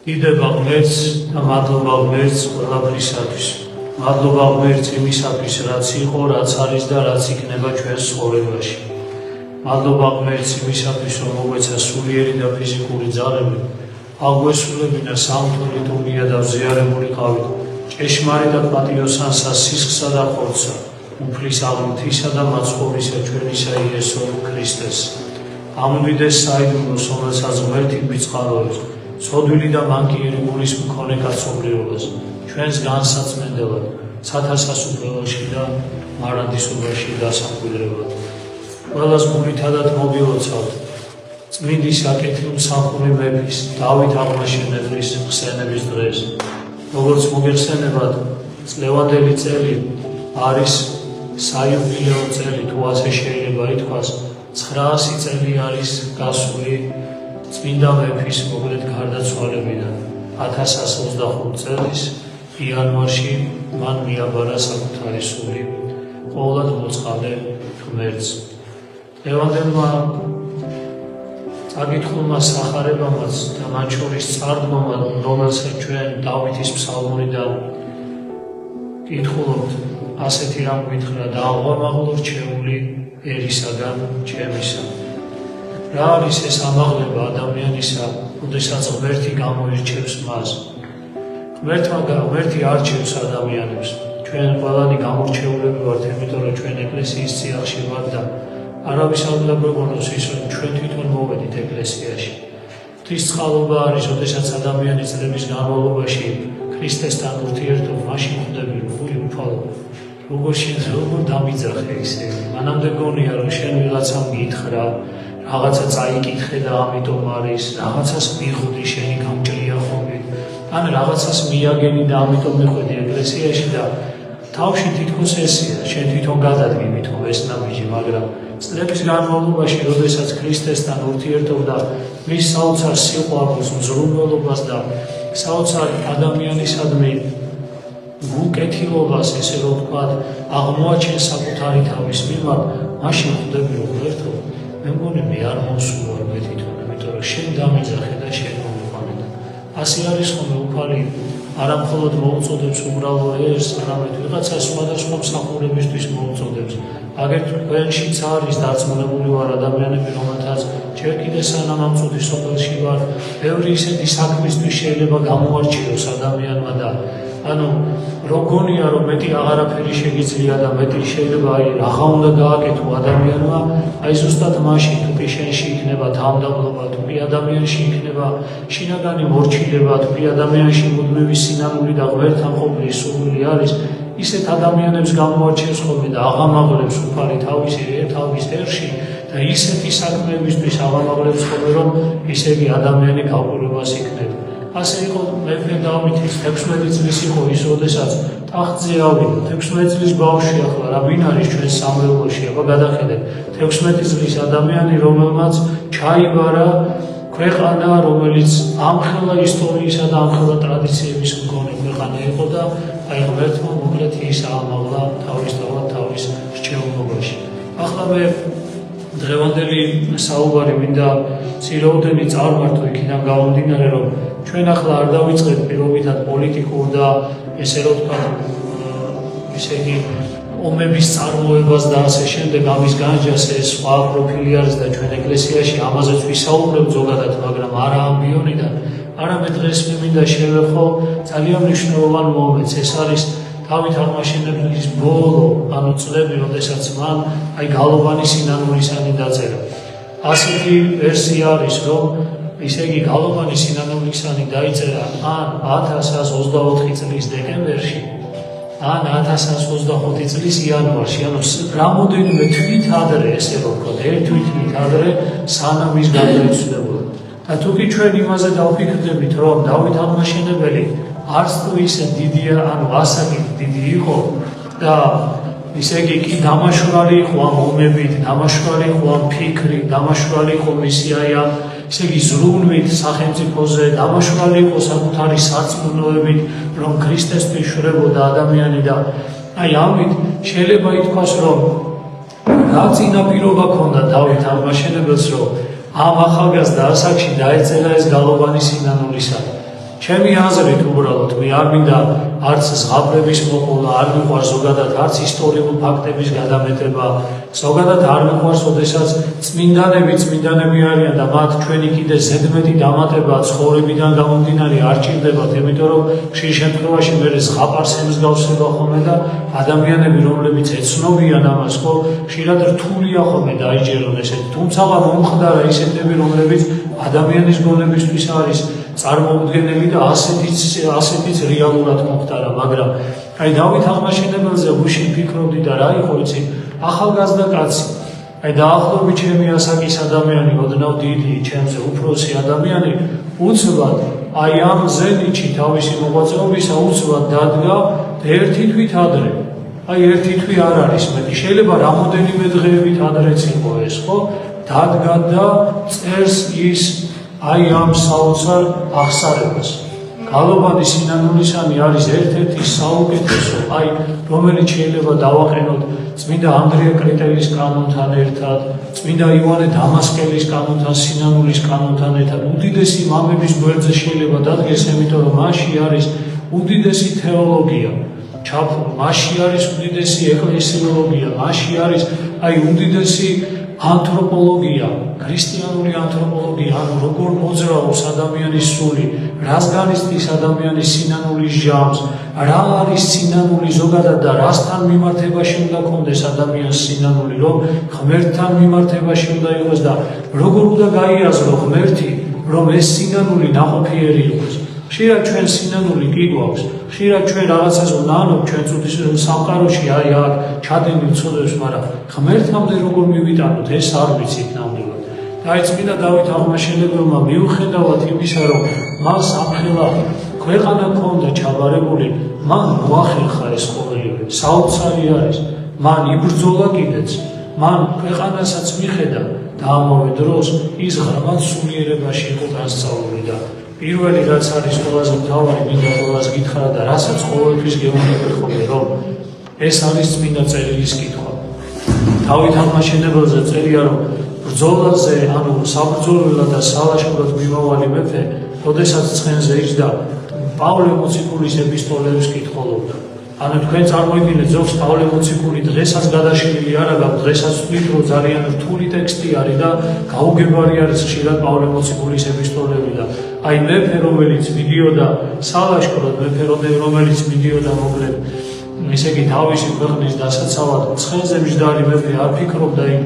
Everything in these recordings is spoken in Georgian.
დიდება ღმერთს და მადლობა ღმერთს ყველაფრისათვის. მადლობა ღმერთს იმისათვის, რაც იყო, რაც არის და რაც იქნება ჩვენს ცხოვრებაში. მადლობა ღმერთს იმისათვის, რომ მოგვეცა სულიერი და ფიზიკური ძალები, აგვესრულებინა სამთო ლიტურგია და ვზიარებულიყავით ჭეშმარიტ და პატიოსანსა სისხლსა და ხორცსა, უფლის აღნთისა და მაცხოვრისა ჩვენისა იესო ქრისტეს. ამ უდიდეს საიდუმლოს, რომელსაც ღმერთი გვიწყაროებს, ცოდვილი და მანკიერი გულის მქონე კაცობრიობას, ჩვენს განსაცმენდელად, სათავსასუფლებაში და მარადისობაში დასაკვირვებლად. ყველას გულითადად მოგილოცავთ, წმინდი საკეთილ მსახური მეფის, დავით აღმაშენებლის ხსენების დღეს. როგორც მოგეხსენებათ, წლევანდელი წელი არის საიუბილეო წელი, თუ ასე შეიძლება ითქვას, 900 წელი არის გასული წმინდა მეფის მოკლედ გარდაცვალებიდან. 1125 წლის იანვარში მან მიაბარა საკუთარი სული, ყოვლად მოწყალე ღმერთს. დღევანდელმა წაკითხულმა სახარებამაც და მათ შორის წარდგომად, რომელსაც ჩვენ დავითის ფსალმურიდან კითხულობთ, ასეთი რამ გითხრა და აღვამაღლო რჩეული ერისაგან ჩემისა. რა არის ეს ამაღლება ადამიანისა, როდესაც ღმერთი გამოირჩევს მას? ღმერთი არჩევს ადამიანებს. ჩვენ ყველანი გამორჩეულები ვართ, იმიტომ რომ ჩვენ ეკლესიის წიაღში ვართ და არავის არ უნდა გვეყოლოს ის, რომ ჩვენ თვითონ მოვედით ეკლესიაში. ღვთისწყალობა არის, როდესაც ადამიანი წლების განმავლობაში ქრისტესთან ურთიერთობს, მაშინ ხვდები, რომ უფალო, როგორ დამიძახე ისე. მანამდე გონია, რომ შენ ვიღაცამ გითხრა, რაღაცა წაიკითხე და ამიტომ არის, რაღაცას მიხვდი, შენი გამჭრია ხომი, ან რაღაცას მიაგენი და ამიტომ მიხვედი ეკლესიაში და თავში თითქოს ესეა, შენ თვითონ გადადგინით ეს ნაბიჯი, მაგრამ წლების განმავლობაში, როდესაც ქრისტესთან ურთიერთობდა, მის საოცარ სიყვარულს, მზრუნველობას და საოცარ ადამიანისადმი გულკეთილობას, ესე რომ ვთქვათ, აღმოაჩენს საკუთარი თავის მიმართ, მაშინ ხვდები, რომ ღმერთო, მე მგონი მე არ მომსულვარ მე თვითონ, იმიტომ რომ შენ დამიძახე და შენ მომიყვანე. ასე არის ხოლმე უფალი არა მხოლოდ მოუწოდებს უბრალო ერს, არამედ ვიღაცა სხვადასხვა მსახურებისთვის მოუწოდებს. აგერ თქვენშიც არის დარწმუნებული ვარ ადამიანები, რომელთაც ჯერ კიდევ სანამ ამ წუთის სოფელში ვარ, ბევრი ისეთი საქმისთვის შეიძლება გამოარჩიოს ადამიანმა და ანუ როგონია, რომ მეტი აღარაფერი შეგიძლია და მეტი შეიძლება რაღა უნდა გააკეთო ადამიანმა, აი ზუსტად მაშინ თუ კი შენში იქნება თავმდაბლობა, თუ კი ადამიანში იქნება შინაგანი მორჩილება, თუ კი ადამიანში მუდმივი სინანული და ღმერთთან ყოფილი სურვილი არის, ისეთ ადამიანებს გამოარჩევს ხოლმე და აღამაღლებს უფალი თავის ერში და ისეთი საქმეებისთვის აღამაღლებს ხოლმე, რომ ისე იგი ადამიანი გაყურებას იქნება. ასე იყო მეფე დავითის 16 წლის იყო ის, როდესაც ტახტზე ავიდა. 16 წლის ბავშვი ახლა რა ვინ არის ჩვენ სამრევლოში? აბა გადახედეთ, 16 წლის ადამიანი, რომელმაც ჩაიბარა ქვეყანა, რომელიც ამხელა ისტორიისა და ამხელა ტრადიციების მქონე ქვეყანა იყო და აი ღმერთმა მოკლედ ის აამაღლა თავის რჩეულობაში. ახლა მე დღევანდელი საუბარი მინდა ცირეოდენი წარმართო იქიდან გამომდინარე, რომ ჩვენ ახლა არ დავიწყეთ პირობითად პოლიტიკურ და ესე რომ ვთქვათ, ისე იგი ომების წარმოებას და ასე შემდეგ ამის განჯას ეს სხვა პროფილი არის და ჩვენ ეკლესიაში ამაზეც ვისაუბრებთ ზოგადად, მაგრამ არა ამბიონიდან. არამედ დღეს მე მინდა შევეხო ძალიან მნიშვნელოვან მომენტს. ეს არის დავით აღმაშენებლის ბოლო ანუ წლები, როდესაც მან აი გალობანი სინანულისანი დაწერა. ასეთი ვერსია არის, რომ ისე იგი გალობანი სინანულისანი დაიწერა ან 1124 წლის დეკემბერში, ან 1125 წლის იანვარში, ანუ რამოდენიმე თვით ადრე, ესე რომ ვთქვათ, ერთ თვით ადრე, სანამ ის გადაიცვლებოდა. და თუ კი ჩვენ იმაზე დავფიქრდებით, რომ დავით აღმაშენებელი არც თუ ისე დიდია, ანუ ასაკით დიდი იყო და ისე იგი კი დამაშვრალი იყო ამ ომებით, დამაშვრალი იყო ამ ფიქრით, დამაშვრალი იყო მისი აი ამ ისე იგი ზრუნვით სახელმწიფოზე, დამაშვრალი იყო საკუთარი სარწმუნოებით, რომ ქრისტესთვის შრებოდა ადამიანი და აი ამით შეიძლება ითქვას, რომ რა წინაპირობა ქონდა დავით აღმაშენებელს, რომ ამ ახალგაზრდა ასაკში დაეწერა ეს გალობანი სინანულისა. ჩემი აზრით უბრალოდ მე არ მინდა არც ზღაპრების მოყოლა, არ მიყვარს ზოგადად არც ისტორიული ფაქტების გადამეტება, ზოგადად არ მიყვარს, ოდესაც წმინდანები არიან და მათ ჩვენი კიდე ზედმეტი დამატება ცხოვრებიდან გამომდინარე არ ჭირდებათ, იმიტომ რომ ხშირ შემთხვევაში მე ზღაპარს ემსგავსება ხოლმე და ადამიანები, რომლებიც ეცნობიან ამას, ხო, ხშირად რთულია ხოლმე დაიჯერონ ესეთი, თუმცა მომხდარა ისეთები, რომლებიც ადამიანის გონებისთვის არის წარმოუდგენელი და ასეთიც რეალურად მომხდარა, მაგრამ აი დავით აღმაშენებელზე გუშინ ფიქრობდი და რა იყო იცი, ახალგაზრდა კაცი, აი დაახლოებით ჩემი ასაკის ადამიანი, ოდნავ დიდი, ჩემზე უფროსი ადამიანი, უცბად აი ამ ზენიტში თავისი მოღვაწეობისა უცბად დადგა ერთი თვით ადრე. აი ერთი თვი არ არის მეტი, შეიძლება რამოდენიმე დღეებით ადრეც იყო ეს, ხო? დადგა და წერს ის აი ამ საოცარ აღსარებას. გალობანი სინანულისანი არის ერთ-ერთი საუკეთესო, აი რომელიც შეიძლება დავაყენოთ წმინდა ანდრია კრიტელის კანონთან ერთად, წმინდა იოანე დამასკელის კანონთან, სინანულის კანონთან ერთად, უდიდესი მამების გვერდზე შეიძლება დადგეს, იმიტომ რომ მასში არის უდიდესი თეოლოგია, მასში არის უდიდესი ეკლესიოლოგია, მასში არის აი უდიდესი ანთროპოლოგია, ქრისტიანული ანთროპოლოგია, ანუ როგორ მოძრაობს ადამიანის სული, რას განიცდის ადამიანის სინანულის ჟამს, რა არის სინანული ზოგადად და რასთან მიმართებაში უნდა კონდეს ადამიანს სინანული, რომ ღმერთთან მიმართებაში უნდა იყოს და როგორ უნდა გაიაზრო ღმერთი, რომ ეს სინანული ნაყოფიერი იყოს. ხშირად ჩვენ სინანული კი გვაქვს, ხშირად ჩვენ რაღაცას ვნანობ ჩვენ წუთის სამყაროში, აი აქ ჩადენილ ცოდებს, მაგრამ ღმერთამდე როგორ მივიტანოთ, ეს არ ვიცით ნამდვილად. და აი წმინდა დავით აღმაშენებელმა მიუხედავად იმისა, რომ მას სამხელა ქვეყანა ჰქონდა ჩაბარებული, მან მოახერხა ეს ყოველივე, საოცარი არის, მან იბრძოლა კიდეც, მან ქვეყანასაც მიხედა და ამავე დროს ის ღრმად სულიერებაში იყო განსწავლული და პირველი რაც არის ყველაზე მთავარი, მინდა ყველას გითხრა და რასაც ყოველთვის გეუბნები ხოლმე, რომ ეს არის წმინდა წერილის კითხვა. დავით აღმაშენებელზე წერია, რომ ბრძოლაზე, ანუ საბრძოლველად და სალაშქროდ მიმავალი მეფე, როდესაც ცხენზე იჯდა, პავლე მოციქულის ეპისტოლეებს კითხულობდა. ანუ თქვენ წარმოიდგინეთ, ზოგს პავლე მოციქული დღესაც გადაშლილი არ აქვს, დღესაც ვთქვით, რომ ძალიან რთული ტექსტი არის და გაუგებარი არის ხშირად პავლე მოციქულის ეპისტოლეები და აი მეფე, რომელიც მიდიოდა სალაშქროდ, მეფე, რომელიც მიდიოდა მოკლედ, ესე იგი თავისი ქვეყნის დასაცავად, ცხენზე მჯდარი მეფე არ ფიქრობდა იმ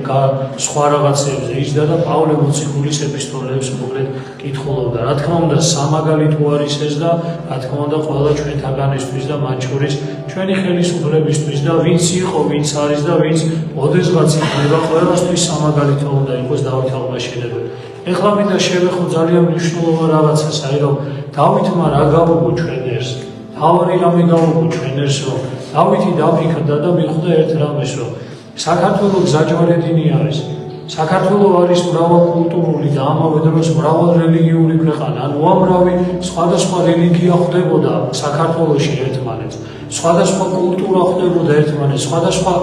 სხვა რაღაცებზე, იჯდა და პავლე მოციქულის ეპისტოლეებს მოკლედ კითხულობდა. რა თქმა უნდა, სამაგალითო არის ეს და რა თქმა უნდა, ყველა ჩვენთაგანისთვის და მათ შორის ჩვენი ხელისუფლებისთვის და ვინც იყო, ვინც არის და ვინც ოდესღაც იქნება, ყველასთვის სამაგალითო უნდა იყოს დავით აღმაშენებელი. ეხლა მინდა შევეხო ძალიან მნიშვნელოვან რაღაცას, აი რომ დავითმა რა გავუგო ჩვენ ერს, თავარი რამე გავუგო ჩვენ ერს, რომ დავითი დაფიქრდა და მიხვდა ერთ რამეს, რომ საქართველო გზაჯვარედინი არის, საქართველო არის მრავალკულტურული და ამავე დროს მრავალრელიგიური ქვეყანა, ანუ უამრავი სხვადასხვა რელიგია ხვდებოდა საქართველოში ერთმანეთს, სხვადასხვა კულტურა ხვდებოდა ერთმანეთს, სხვადასხვა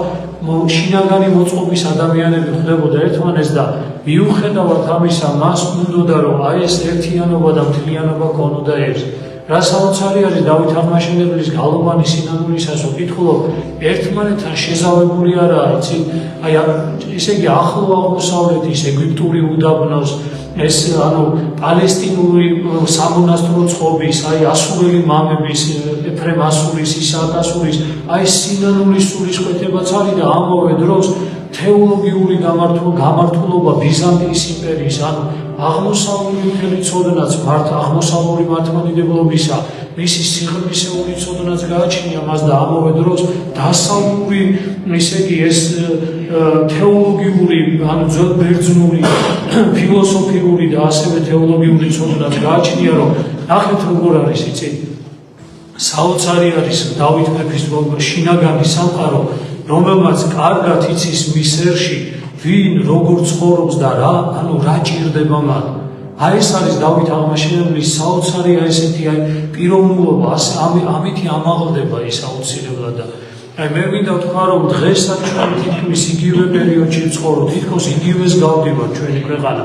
შინაგანი მოწყობის ადამიანები ხვდებოდა ერთმანეთს და მიუხედავად ამისა, მას უნდოდა რომ აი ეს ერთიანობა და მთლიანობა ქონოდა ერთს. რა საოცარი არის დავით აღმაშენებლის გალობანი სინანულისას, ვკითხულობ, ერთმანეთთან შეზავებული არაა, იცი? აი ესე იგი ახლო აღმოსავლეთის ეგვიპტური უდაბნოს, ეს ანუ პალესტინური სამონასტრო წყობის, აი ასურელი მამების, ეფრემ ასურის, ისააკ ასურის, აი სინანულის სულისკვეთებაც არის და ამავე დროს თეოლოგიური გამართულობა ბიზანტიის იმპერიის, ანუ აღმოსავლური მთელი ცოდნაც აღმოსავლური მართლმადიდებლობისა, მისი სიღრმისეული ცოდნაც გააჩნია მას და ამავე დროს დასავლური, ესე იგი ეს თეოლოგიური, ანუ ძველბერძნული, ფილოსოფიური და ასევე თეოლოგიური ცოდნაც გააჩნია, რომ ნახეთ როგორ არის, იცი? საოცარი არის დავით მეფის შინაგანი სამყარო, რომელმაც კარგად იცის მის ერში ვინ როგორ ცხოვრობს და რა ჭირდება მან. აი ეს არის დავით აღმაშენებლის საოცარი ესეთი პიროვნულობა, ამითი ამაღლდება ის აუცილებლად და აი მე მინდა ვთქვა, რომ დღესაც ჩვენ თითქმის იგივე პერიოდში ვცხოვრობთ, თითქოს იგივეს გავდივართ ჩვენი ქვეყანა.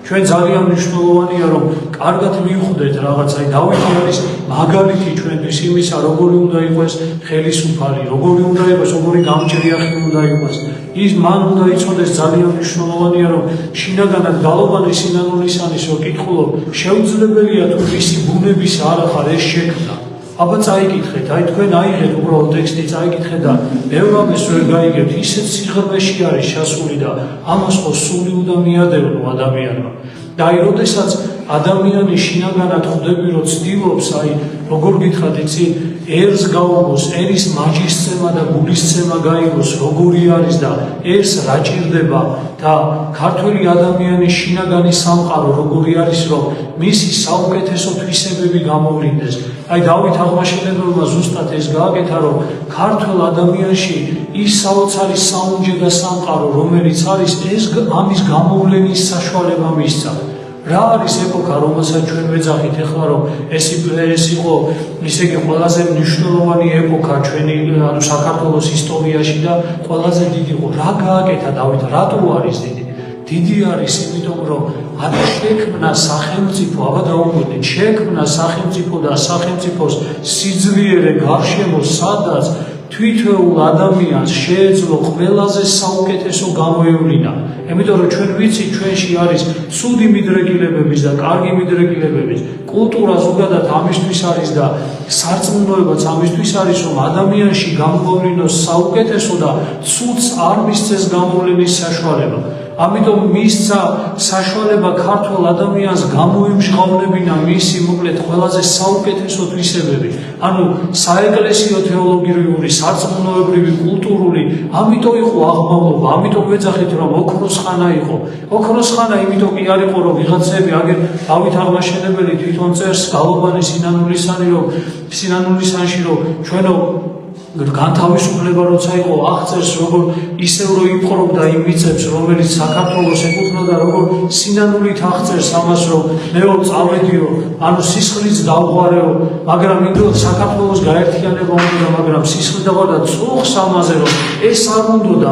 ჩვენ ძალიან მნიშვნელოვანია რომ კარგად მივხვდეთ რაღაც, აი დავითი არის მაგალითი ჩვენთვის იმისა, როგორი უნდა იყოს ხელისუფალი, როგორი უნდა იყოს, როგორი გამჭრიახი უნდა იყოს. ის მან უნდა იცოდეს ძალიან მნიშვნელოვანია რომ შინაგანად გალობანი სინანულისანის რო კითხულობ, შეუძლებელია თუ მისი ბუნების არ ახარ ეს შექმნა. აბა წაიკითხეთ, აი თქვენ აიღეთ უბრალოდ ტექსტი წაიკითხეთ და ბევრ ამას ვერ გაიგებთ, ისეთ სიღრმეში არის ჩასული და ამას ხო სული უნდა მიადევნო ადამიანმა. და აი როდესაც ადამიანი შინაგანად ხვდები რომ ცდილობს, აი როგორ გითხრათ იცი, ერს გაუგოს, ერის მაჯისცემა და გულისცემა გაიგოს, როგორი არის და ერს რა ჭირდება და ქართველი ადამიანის შინაგანი სამყარო როგორი არის, რომ მისი საუკეთესო თვისებები გამოვლინდეს. აი დავით აღმაშენებელმა ზუსტად ეს გააკეთა, რომ ქართველ ადამიანში ის საოცარი საუნჯე და სამყარო, რომელიც არის, ეს ამის გამოვლენის საშუალება მისცა. რა არის ეპოქა, რომელსაც ჩვენ ვეძახით ახლა, რომ ეს იყო ისე იგი ყველაზე მნიშვნელოვანი ეპოქა ჩვენი საქართველოს ისტორიაში და ყველაზე დიდი იყო. რა გააკეთა დავით, რატო არის დიდი? დიდი არის იმიტომ, რომ შექმნა სახელმწიფო, აბა დაუკვირდით, შექმნა სახელმწიფო და სახელმწიფოს სიძლიერე გარშემო, სადაც თვითეულ ადამიანს შეეძლო ყველაზე საუკეთესო გამოევლინა. იმიტომ რომ ჩვენ ვიცით, ჩვენში არის ცუდი მიდრეკილებების და კარგი მიდრეკილებების კულტურა ზოგადად ამისთვის არის და სარწმუნოებაც ამისთვის არის, რომ ადამიანში გამოვლინოს საუკეთესო და ცუდს არ მისცეს გამოვლენის საშუალება. ამიტომ მისცა საშუალება ქართველ ადამიანს გამოემჟღავნებინა მისი მოკლედ ყველაზე საუკეთესო თვისებები. ანუ საეკლესიო თეოლოგიური, სარწმუნოებრივი, კულტურული, ამიტომ იყო აღმავლობა, ამიტომ ვეძახით რომ ოქროს ხანა იყო. ოქროს ხანა იმიტომ კი არ იყო, რომ ვიღაცები აგერ დავით აღმაშენებელი თვითონ წერს გალობანი სინანულისანში, რომ ჩვენო განთავისუფლება როცა იყო აღწერს როგორ ისევ რო იპყრობდა იმ მიწებს რომელიც საქართველოს ეკუთვნოდა, როგორ სინანულით აღწერს ამას რომ მეო წავედიო, ანუ სისხლიც დავღვარეო, მაგრამ იმდროინდ საქართველოს გაერთიანება უნდა, მაგრამ სისხლი დავარ და წუხს ამაზე რომ ეს არ უნდა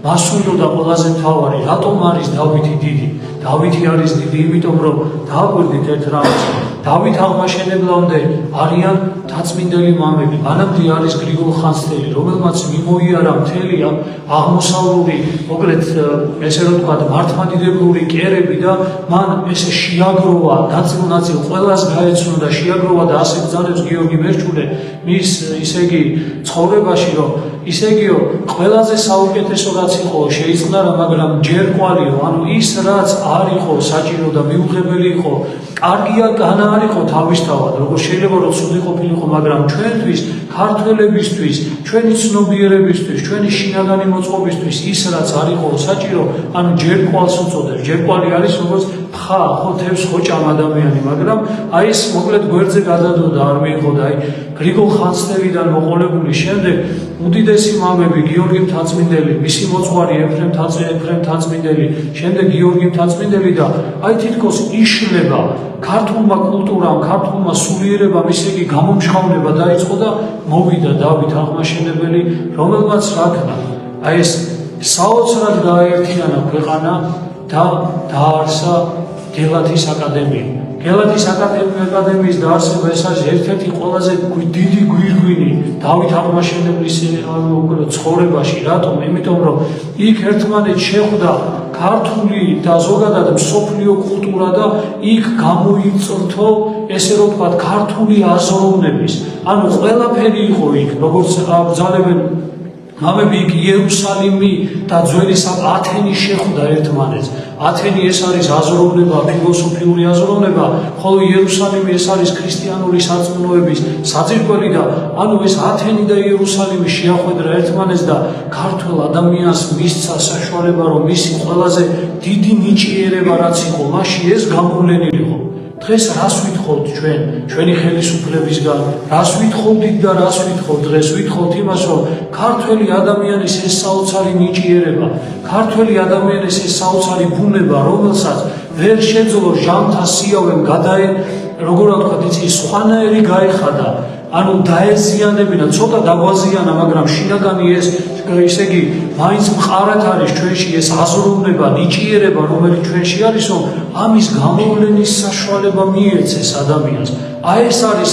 მას უნდა ყველაზე მთავარი. რატომ არის დავითი დიდი? დავითი არის დიდი იმიტომ რომ დააკვირდით ერთ რამს, დავით აღმაშენებლამდე არიან თაწმინდელი მამები, მანამდე არის გრიგოლ ხანძთელი, რომელმაც მიმოიარა მთელი აღმოსავლური, მოკლედ ესე რომ ვთქვათ, მართლმადიდებლური კერები და მან ესე შეაგროვა ნაწილ-ნაწილ ყველას გაეცნო და შეაგროვა და ასე ბრძანებს გიორგი მერჩულე მის ისე იგი ცხოვრებაში, რომ ისე იგიო ყველაზე საუკეთესო რაც იყო შეიწყნარა, მაგრამ ჯერ კვალიო, ანუ ის რაც არ იყო საჭირო და მიუღებელი იყო, კარგია განა არ იყო თავისთავად, როგორ შეიძლება რომ ცუდი ყოფილიყო, მაგრამ ჩვენთვის, ქართველებისთვის, ჩვენი ცნობიერებისთვის, ჩვენი შინაგანი მოწყობისთვის ის რაც არ იყო საჭირო, ანუ ჯერ კვალს უწოდებს. ჯერ კვალი არის როგორც ფხა, ხო თევს ხო ჭამ ადამიანი, მაგრამ აი ეს მოკლედ გვერდზე გადადო და არ მიიღო და აი გრიგოლ ხანძთელიდან მოყოლებული შემდეგ უდიდესი მამები, გიორგი მთაწმინდელი, მისი მოძღვარი ეფრემ მთაწმინდელი, შემდეგ გიორგი მთაწმინდელი და აი თითქოს იშლება ქართულმა კულტურამ, ქართულმა სულიერებამ ისე იგი გამომჟღავნება დაიწყო და მოვიდა დავით აღმაშენებელი, რომელმაც რაქნა აი ეს საოცრად გააერთიანა ქვეყანა და დაარსა გელათის აკადემია. გელათის აკადემიის დაარსება ეს არის ერთ-ერთი ყველაზე დიდი გვირგვინი დავით აღმაშენებლის ცხოვრებაში. რატომ? იმიტომ რომ იქ ერთმანეთს შეხვდა ქართული და ზოგადად მსოფლიო კულტურა და იქ გამოიწრთო ესე რომ ვთქვათ ქართული აზროვნების, ანუ ყველაფერი იყო იქ, როგორც ბრძანებენ მამები, იქ იერუსალიმი და ძველი ათენი შეხვდა ერთმანეთს. ათენი ეს არის აზროვნება, ფილოსოფიური აზროვნება, ხოლო იერუსალიმი ეს არის ქრისტიანული სარწმუნოების საძირკველი და ანუ ეს ათენი და იერუსალიმი შეახვედრა ერთმანეთს და ქართველ ადამიანს მისცა საშუალება, რომ მისი ყველაზე დიდი ნიჭიერება რაც იყო, მასში ეს გამოვლენილიყო. დღეს რას ვითხოვთ ჩვენ, ჩვენი ხელისუფლებისგან, რას ვითხოვდით და რას ვითხოვთ დღეს? ვითხოვთ იმას, რომ ქართველი ადამიანის ეს საოცარი ნიჭიერება, ქართველი ადამიანის ეს საოცარი ბუნება, რომელსაც ვერ შეძლო ჟამთა სიავემ როგორ ვთქვათ, იცი სხვანაირი გაეხადა, ანუ დაეზიანებინა, ცოტა დაგვაზიანა, მაგრამ შინაგანი ეს ისე იგი მაინც მყარად არის ჩვენში ეს აზროვნება, ნიჭიერება, რომელიც ჩვენში არის, რომ ამის გამოვლენის საშუალება მიეცეს ადამიანს. აი ეს არის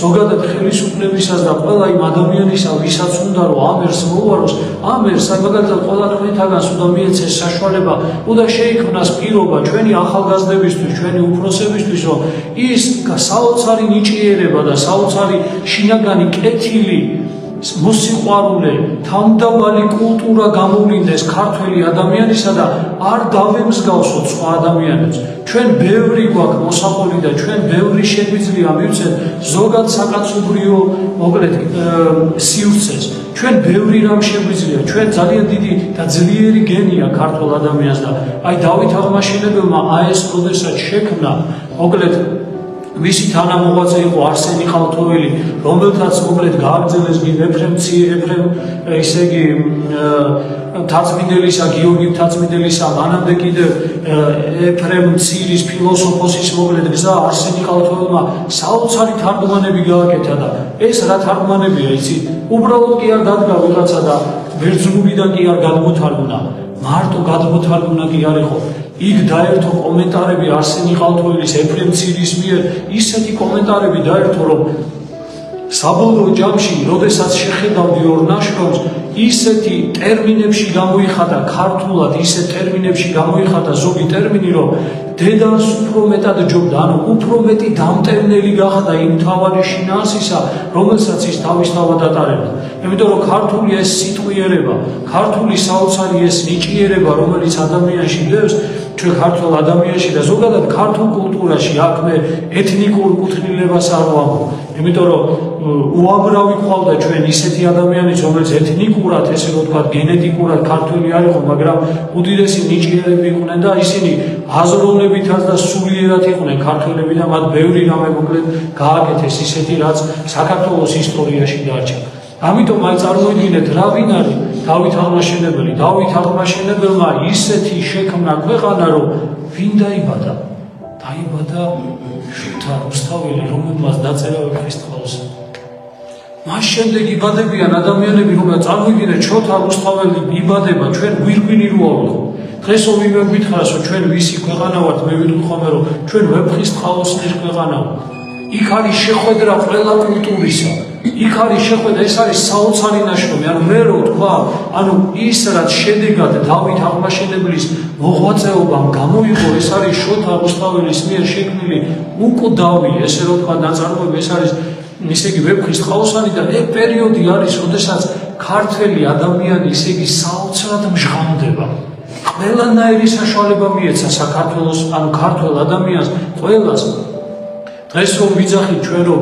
ზოგადად ხელისუფლებისას და ყველა იმ ადამიანისა, ვისაც უნდა რომ ამ ერს მოუაროს, ამ ერს მაგალითად ყველა თქვენთაგანს უნდა მიეცეს საშუალება, უნდა შეიქმნას პირობა ჩვენი ახალგაზრდებისთვის, ჩვენი უფროსებისთვის, რომ ის საოცარი ნიჭიერება და საოცარი შინაგანი კეთილი მოსიყვარულე, თავმდაბალი კულტურა გამოვლინდეს ქართველი ადამიანისა და არ დავემსგავსოთ სხვა ადამიანებს. ჩვენ ბევრი გვაქვს მოსაყოლი და ჩვენ ბევრი შეგვიძლია მივცეთ ზოგად საკაცობრიო მოკლედ სივრცეს. ჩვენ ბევრი რამ შეგვიძლია, ჩვენ ძალიან დიდი და ძლიერი გენია ქართულ ადამიანს და აი დავით აღმაშენებელმა ეს როდესაც შექმნა მოკლედ მისი თანამოღვაწე იყო არსენი ხალთოველი, რომელთაც მოკლედ გააგრძელეს ეფრემ ისე იგი თაცმიდელისა, გიორგი თაცმიდელისა, მანამდე კიდევ ეფრემ მცირის ფილოსოფოსის მოკლედ გზა არსენი ხალთოველმა საოცარი თარგმანები გააკეთა და ეს რა თარგმანებია, იცით? უბრალოდ კი არ დადგა ვიღაცა და ბერძნულიდან კი არ გადმოთარგმნა, მარტო გადმოთარგმნა კი არ იყო. იქ დაერთო კომენტარები არსენი ხალთოველის, ეფრემ მცირის მიერ, ისეთი კომენტარები დაერთო, რომ საბოლოო ჯამში, როდესაც შეხედავდი ორ ნაშრომს, ისეთი ტერმინებში გამოიხატა ქართულად, ისეთ ტერმინებში გამოიხატა ზოგი ტერმინი, რომ დედას უფრო მეტად ჯობდა, უფრო მეტი დამტევნელი გახდა იმ მთავარი შინაარსისა, რომელსაც ის თავისთავად ატარებდა. იმიტომ რომ ქართული ეს სიტყვიერება, ქართული საოცარი ეს ნიჭიერება, რომელიც ადამიანში დევს, ჩვენ ქართულ ადამიანში და ზოგადად ქართულ კულტურაში აქ მე ეთნიკურ კუთვნილებას არ ვამბობ. იმიტომ რომ უამრავი ყავდა ჩვენ ისეთი ადამიანიც, რომელიც ეთნიკურად, ესე რომ ვთქვათ, გენეტიკურად ქართველი არ იყო, მაგრამ უდიდესი ნიჭიერები იყვნენ და ისინი აზროვნებითაც და სულიერად იყვნენ ქართველები და მათ ბევრი რამე მოკლედ გააკეთეს ისეთი, რაც საქართველოს ისტორიაში დარჩა. ამიტომ აი წარმოიდგინეთ რა ვინ არის დავით აღმაშენებელი. დავით აღმაშენებელმა ისეთი შექმნა ქვეყანა, რომ ვინ დაიბადა? დაიბადა შოთა რუსთაველი, რომელმაც დაწერა ვეფხისტყაოსანი. მას შემდეგ იბადებიან ადამიანები, რომელსაც წარმოიდგინეთ შოთა რუსთაველი იბადება, ჩვენ გვირგვინი რო ავიღო. დღეს ვინმე გითხრას, რომ ჩვენ ვისი ქვეყანა ვართ, მე ვიტყვი ხოლმე, რომ ჩვენ ვეფხისტყაოსნის ქვეყანა ვართ. იქ არის შეხვედრა ყველა კულტურისა. იქ არის შეხვედრა, ეს არის საოცარი ნაშრომი. მე რო თქვა, ის რაც შედეგად დავით აღმაშენებლის მოღვაწეობამ გამოიღო, ეს არის შოთა რუსთაველის მიერ შექმნილი უკვდავი, ესე რომ თქვა, ნაწარმოები, ეს არის ისე იგი ვეფხისტყაოსანი და ეს პერიოდი არის, როდესაც ქართველი ადამიანი ისე იგი საოცრად მჟღავნდება. ყველანაირი საშუალება მიეცა საქართველოს, ქართველ ადამიანს, ყველას. დღეს რომ ვიძახით ჩვენ, რომ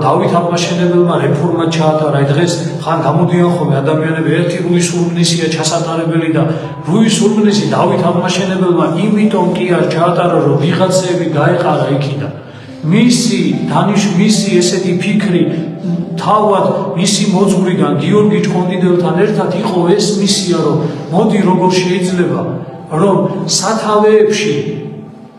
დავით აღმაშენებელმა რეფორმა ჩაატარა, დღეს ხან გამოდიან ხოლმე ადამიანები, ერთი რუი სულმნისია ჩასატარებელი და რუი სულმნისი დავით აღმაშენებელმა იმიტომ კი არ ჩაატარა, რომ ვიღაცები გაეყარა იქიდან. მისი ესეთი ფიქრი თავად მისი მოძღვრიდან გიორგი ჭყონდიდელთან ერთად იყო ეს მისია, რომ მოდი როგორ შეიძლება რომ სათავეებში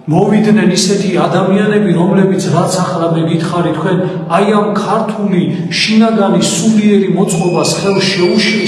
მოვიდნენ ისეთი ადამიანები, რომლებიც რაც ახლა მე გითხარი თქვენ, აი ამ ქართული შინაგანი სულიერი მოწყობას ხელს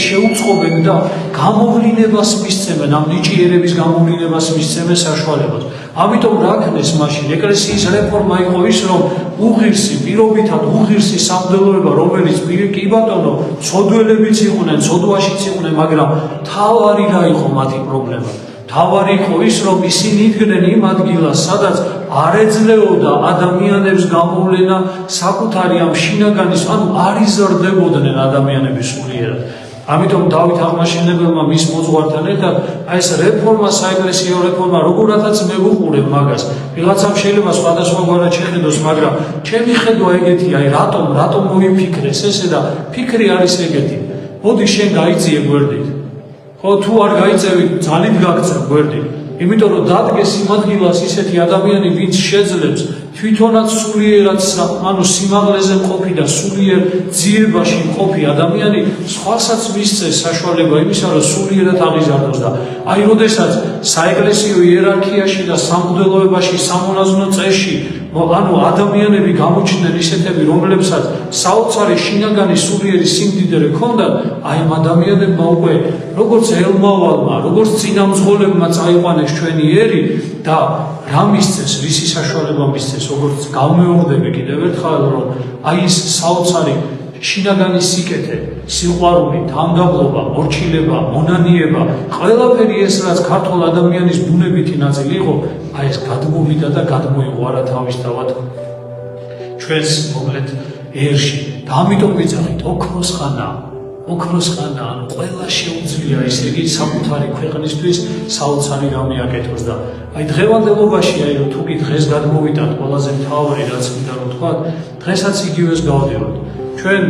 შეუწყობენ და გამოვლინებას მისცემენ, ამ ნიჭიერების გამოვლინებას მისცემენ საშუალებას. ამიტომ რა ქნეს მაშინ ეკლესიის რეფორმა იყო ის, რომ უღირსი პირობითად უღირსი სამღვდელოება, რომელიც კი ბატონო ცოდველებიც იყვნენ, ცოდვაშიც იყვნენ, მაგრამ თავარი რა იყო მათი პრობლემა? თავარი იყო ის, რომ ისინი იდგნენ იმ ადგილას, სადაც არ ეძლეოდა ადამიანებს გამოვლენა საკუთარი ამ შინაგანის, არ იზრდებოდნენ ადამიანები სულიერად. ამიტომ დავით აღმაშენებელმა მის მოძღვართან ერთად ეს რეფორმა, საეკლესიო რეფორმა, როგორაც მე ვუყურებ მაგას, ვიღაცამ შეიძლება სხვადასხვაგვარად შეხედოს, მაგრამ ჩემი ხედვა ეგეთი, აი რატომ მოიფიქრეს ესე და ფიქრი არის ეგეთი. მოდი შენ გაიწიე გვერდით. ხო, თუ არ გაიწევი, ძალით გაგწევ გვერდით. იმიტომ რომ დადგეს იმ ადგილას ისეთი ადამიანი, ვინც შეძლებს თვითონაც სულიერად, სიმაღლეზე მყოფი და სულიერ ძიებაში მყოფი ადამიანი, სხვასაც მისცეს საშუალება იმისა, რომ სულიერად აღიზარდოს და აი, როდესაც საეკლესიო იერარქიაში და სამღვდელოებაში, სამონაზვნო წესში ადამიანები გამოჩნდნენ ისეთები, რომლებსაც საოცარი შინაგანი სულიერი სიმდიდრე ჰქონდათ, აი ამ ადამიანებმა უკვე როგორც ელმავალმა, როგორც წინამძღოლებმა წაიყვანეს ჩვენი ერი და რა მისცეს, რისი საშუალება მისცეს, როგორც გავმეორდები კიდევ ერთხელ, რომ აი ეს საოცარი შინაგანი სიკეთე, სიყვარული, თანმდაბლობა, მორჩილება, მონანიება, ყველაფერი ეს რაც ქართულ ადამიანის ბუნებითი ნაწილი იყო, აი ეს გადმოვიდა და გადმოიღვარა თავისთავად ჩვენს მოკლედ ერში. და ამიტომ ვიძახით ოქროს ხანა, ანუ ყველა შეუძლია ესე იგი საკუთარი ქვეყნისთვის საოცარი რამე აკეთოს და აი დღევანდელობაში აი რომ თუ კი დღეს გადმოვიტანთ ყველაზე მთავარი რაც მინდა რომ თქვა, დღესაც იგივეს გავდივართ. ჩვენ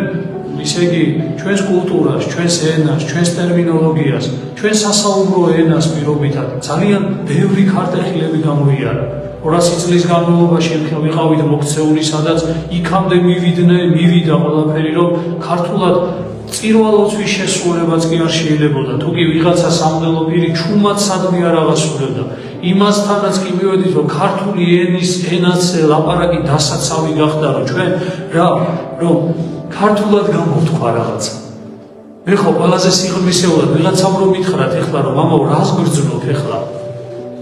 ისე იგი ჩვენს კულტურას, ჩვენს ენას, ჩვენს ტერმინოლოგიას, ჩვენს სასაუბრო ენას პირობითად ძალიან ბევრი ქარტეხილები გამოიარა. 200 წლის განმავლობაში ვიყავით მოქცეული, სადაც იქამდე მივიდა ყველაფერი, რომ ქართულად წირვალოცვის შესრულებაც კი არ შეიძლებოდა. თუ კი ვიღაცა სამოდელო პირი ჩუმად სადმე არ აღასრულებდა. იმასთანაც კი მივედით, რომ ქართული ენაც ლაპარაკი დასაცავი გახდა, რომ ჩვენ რომ ქართულად გამოვთქვა რაღაცა. მე ხო ყველაზე სიღრმისეულად ვიღაცამ რომ მითხრათ ეხლა რომ მამაო რას გვრძნობ ეხლა.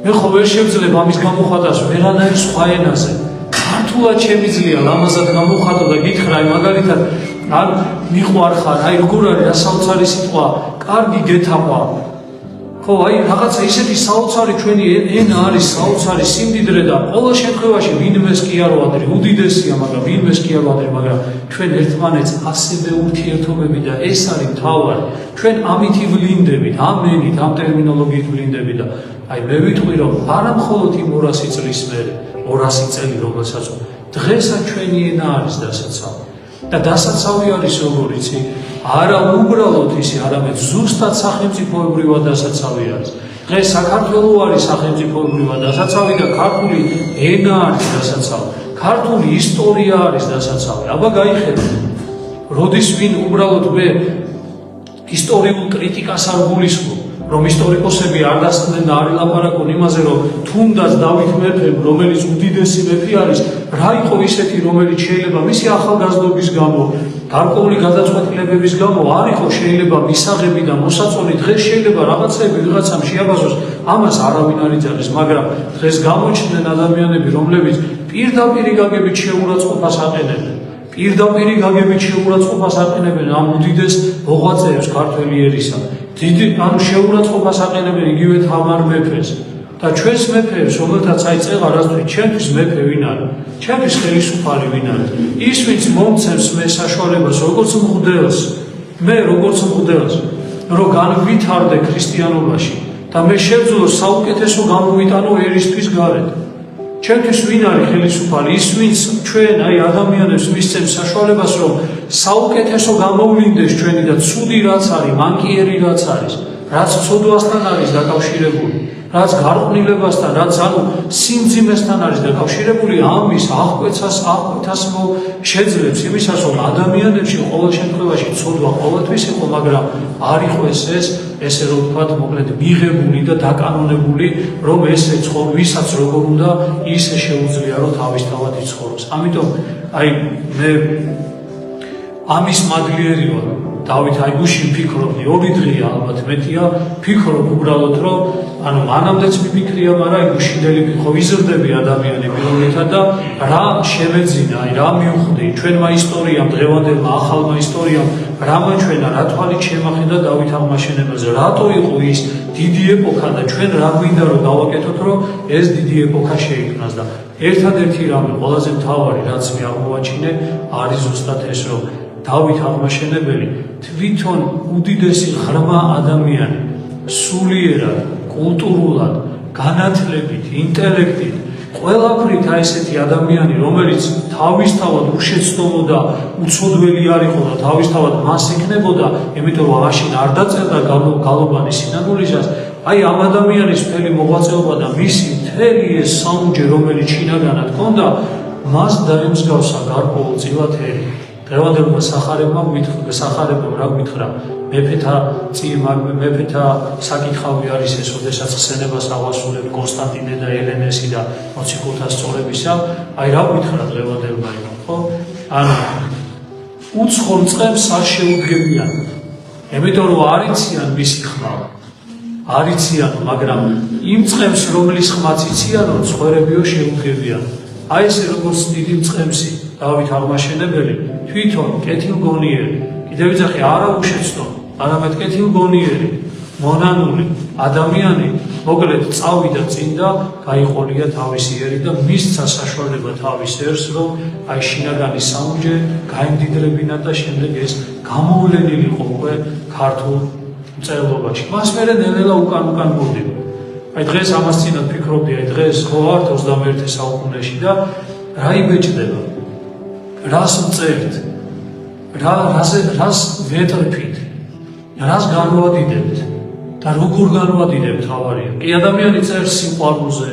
მე ხო ვერ შევძლებ ამის გამოხატას ვერანაირ სხვა ენაზე. ქართულად შემიძლია ლამაზად გამოხატო და გითხრა მაგალითად ან მიყვარხარ, აი როგორ არის რა საოცარი სიტყვა, კარგი გეთაყვა. ხო, აი რაღაცა ისეთი საოცარი ჩვენი ენა არის საოცარი სიმდიდრე და ყოველ შემთხვევაში ვინმეს კი არ ვადრი, უდიდესია, მაგრამ ვინმეს კი არ ვადრი, მაგრამ ჩვენ ერთმანეთს ასევე ურთიერთობები და ეს არის მთავარი. ჩვენ ამით ვლინდებით, ამ ენით, ამ ტერმინოლოგიით ვლინდებით და აი მე ვიტყვი რომ არა მხოლოდ იმ 200 წლის მერე, 200 წელი რომელსაც დღესაც ჩვენი ენა არის დასაცავი. და დასაცავი არის როგორ იცი? არა უბრალოდ ისე, არამედ ზუსტად სახელმწიფოებრივად დასაცავი არის. დღეს საქართველო არის სახელმწიფოებრივად დასაცავი და ქართული ენა არის დასაცავი. ქართული ისტორია არის დასაცავი. აბა გაიხედეთ. როდის ვინ უბრალოდ მე ისტორიულ კრიტიკას არ გულისხმობ, რომ ისტორიკოსები არ დასხდნენ და არ ელაპარაკონ იმაზე, რომ თუნდაც დავით მეფემ, რომელიც უდიდესი მეფე არის, რა იყო ისეთი, რომელიც შეიძლება მისი ახალგაზრდობის გამო, გარკვეული გადაწყვეტილებების გამო არ იყო შეიძლება მისაღები და მოსაწონი, დღეს შეიძლება რაღაცები ვიღაცამ შეაბაზოს, ამას არავინ არ იძახის, მაგრამ დღეს გამოჩნდნენ ადამიანები, რომლებიც პირდაპირ გაგებით შეურაცხყოფას აყენებენ. პირდაპირ გაგებით შეურაცხყოფას აყენებენ ამ უდიდეს მოღვაწეებს ქართველი ერისა. დიდი ანუ შეურაცხყოფას აყენებენ იგივე თამარ მეფეს და ჩვენს მეფეებს, რომელთაც აი წეღა რას თქვი, ჩვენთვის მეფე ვინ არის? ჩვენთვის ხელისუფალი ვინ არის? ის ვინც მომცემს მე საშუალებას როგორც მღვდელს, მე როგორც მღვდელს, რომ განვითარდე ქრისტიანობაში და მე შევძლო საუკეთესო გამოვიტანო ერისთვის გარეთ. ჩვენთვის ვინ არის ხელისუფალი? ის ვინც ჩვენ აი ადამიანებს მისცემს საშუალებას, რომ საუკეთესო გამოვლინდეს ჩვენი და ცუდი რაც არის, მანკიერი რაც არის, რაც ცოდვასთან არის დაკავშირებული, რაც გარყვნილებასთან, რაც ანუ სიმძიმესთან არის დაკავშირებული, ამის აღკვეთას შეძლებს იმისას, რომ ადამიანებში ყოველ შემთხვევაში ცოდვა ყოველთვის იყო, მაგრამ არ იყო ესე რომ ვთქვათ, მოკლედ მიღებული და დაკანონებული, რომ ესე ვისაც როგორ უნდა ისე შეუძლია, რომ თავისთავად იცხოვროს. ამიტომ აი მე ამის მადლიერი ვარ. დავით აი გუშინ ვფიქრობდი, 2 დღეა ალბათ მეტია, ვფიქრობ უბრალოდ რომ ანუ მანამდეც მიფიქრია, მაგრამ აი გუშინდელი ხო ვიზრდები ადამიანები რომლითაც და რა შემეძინა, აი რა მივხვდი ჩვენმა ისტორიამ, დღევანდელმა ახალმა ისტორიამ, რა მაჩვენა, რა თვალით შემახედა დავით აღმაშენებელზე, რატო იყო ის დიდი ეპოქა და ჩვენ რა გვინდა რომ გავაკეთოთ, რომ ეს დიდი ეპოქა შეიქმნას და ერთადერთი რამე ყველაზე მთავარი რაც მე აღმოვაჩინე არის ზუსტად ეს, რომ დავით აღმაშენებელი თვითონ უდიდესი ღრმა ადამიანი, სულიერად, კულტურულად, განათლებით, ინტელექტით, ყველაფრით აი ესეთი ადამიანი, რომელიც თავისთავად უშეცდომო და უცოდველი არ იყო და თავისთავად მას ეკნებოდა, იმიტომ რომ მაშინ არ დაწერდა გალობანი სინამდვილესაც, აი ამ ადამიანის მთელი მოღვაწეობა და მისი მთელი ეს საუნჯე, რომელიც შინაგანად ჰქონდა, მას დაემსგავსა გარკვეულწილად ერი. დღევანდელმა სახარებამ რა გითხრა, მეფეთა საკითხავი არის ეს, ოდესაც ხსენებას ავასრულებ კონსტანტინე და ელენესი და მოციქულთა სწორებისა, აი რა გითხრა დღევანდელმა იმამ, ხო? ანუ უცხო წყებს არ შეუდგებიან, იმიტომ რომ არ იციან მისი ხმა. არ იციანო, მაგრამ იმ წყემს, რომლის ხმაც იციანო, ცხოვრებიო შეუდგებიან. აი ესე როგორც დიდი წყემსი, დავით აღმაშენებელი, თვითონ კეთილგონიერი, კიდევ ვიძახი არა უშეცნო, არამედ კეთილგონიერი, მონანული ადამიანი, მოკლედ წავიდა წინ და გაიყოლია თავისი ერი და მისცა საშუალება თავის ერს, რომ აი შინაგანი საუნჯე გაემდიდრებინა და შემდეგ ეს გამოვლენილიყო უკვე ქართულ მწერლობაში. მას მერე ნელ-ნელა უკან მოვდივარ. აი დღეს ამას წინათ ფიქრობდი, აი დღეს ხო ვართ 21 საუკუნეში და რა იბეჭდება, რას მწერთ, რას ვეტრფით, რას განვადიდებთ და როგორ განვადიდებთ თავარია. კი ადამიანი წერს სიყვარულზე,